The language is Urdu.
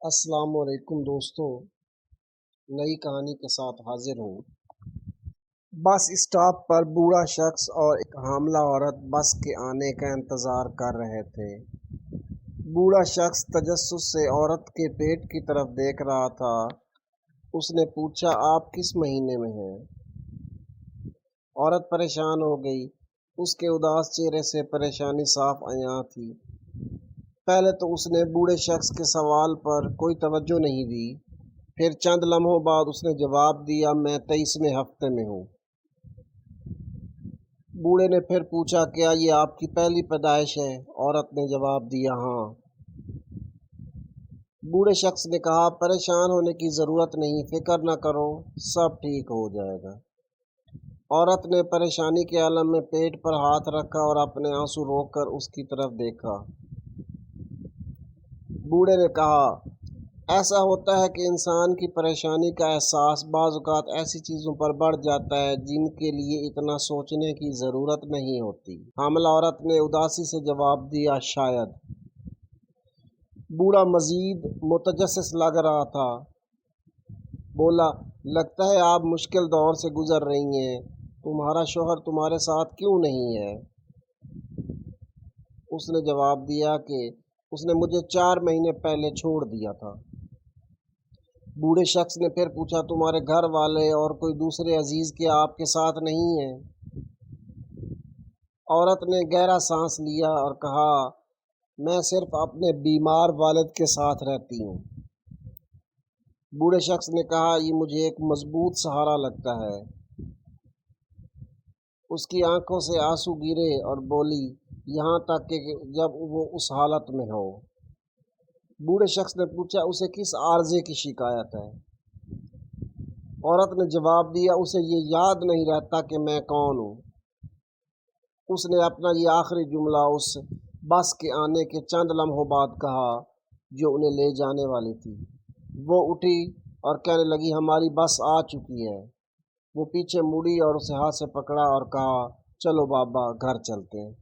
السلام علیکم دوستو، نئی کہانی کے ساتھ حاضر ہوں۔ بس اسٹاپ پر بوڑھا شخص اور ایک حاملہ عورت بس کے آنے کا انتظار کر رہے تھے۔ بوڑھا شخص تجسس سے عورت کے پیٹ کی طرف دیکھ رہا تھا۔ اس نے پوچھا، آپ کس مہینے میں ہیں؟ عورت پریشان ہو گئی۔ اس کے اداس چہرے سے پریشانی صاف عیاں تھی۔ پہلے تو اس نے بوڑھے شخص کے سوال پر کوئی توجہ نہیں دی، پھر چند لمحوں بعد اس نے جواب دیا، میں 23ویں ہفتے میں ہوں۔ بوڑھے نے پھر پوچھا، کیا یہ آپ کی پہلی پیدائش ہے؟ عورت نے جواب دیا، ہاں۔ بوڑھے شخص نے کہا، پریشان ہونے کی ضرورت نہیں، فکر نہ کرو، سب ٹھیک ہو جائے گا۔ عورت نے پریشانی کے عالم میں پیٹ پر ہاتھ رکھا اور اپنے آنسو روک کر اس کی طرف دیکھا۔ بوڑھے نے کہا، ایسا ہوتا ہے کہ انسان کی پریشانی کا احساس بعض اوقات ایسی چیزوں پر بڑھ جاتا ہے جن کے لیے اتنا سوچنے کی ضرورت نہیں ہوتی۔ حاملہ عورت نے اداسی سے جواب دیا، شاید۔ بوڑھا مزید متجسس لگ رہا تھا، بولا، لگتا ہے آپ مشکل دور سے گزر رہی ہیں، تمہارا شوہر تمہارے ساتھ کیوں نہیں ہے؟ اس نے جواب دیا کہ اس نے مجھے 4 مہینے پہلے چھوڑ دیا تھا۔ بوڑھے شخص نے پھر پوچھا، تمہارے گھر والے اور کوئی دوسرے عزیز کیا آپ کے ساتھ نہیں ہیں؟ عورت نے گہرا سانس لیا اور کہا، میں صرف اپنے بیمار والد کے ساتھ رہتی ہوں۔ بوڑھے شخص نے کہا، یہ مجھے ایک مضبوط سہارا لگتا ہے۔ اس کی آنکھوں سے آنسو گرے اور بولی، یہاں تک کہ جب وہ اس حالت میں ہو۔ بوڑھے شخص نے پوچھا، اسے کس عارضے کی شکایت ہے؟ عورت نے جواب دیا، اسے یہ یاد نہیں رہتا کہ میں کون ہوں۔ اس نے اپنا یہ آخری جملہ اس بس کے آنے کے چند لمحوں بعد کہا جو انہیں لے جانے والی تھی۔ وہ اٹھی اور کہنے لگی، ہماری بس آ چکی ہے۔ وہ پیچھے مڑی اور اسے ہاتھ سے پکڑا اور کہا، چلو بابا، گھر چلتے ہیں۔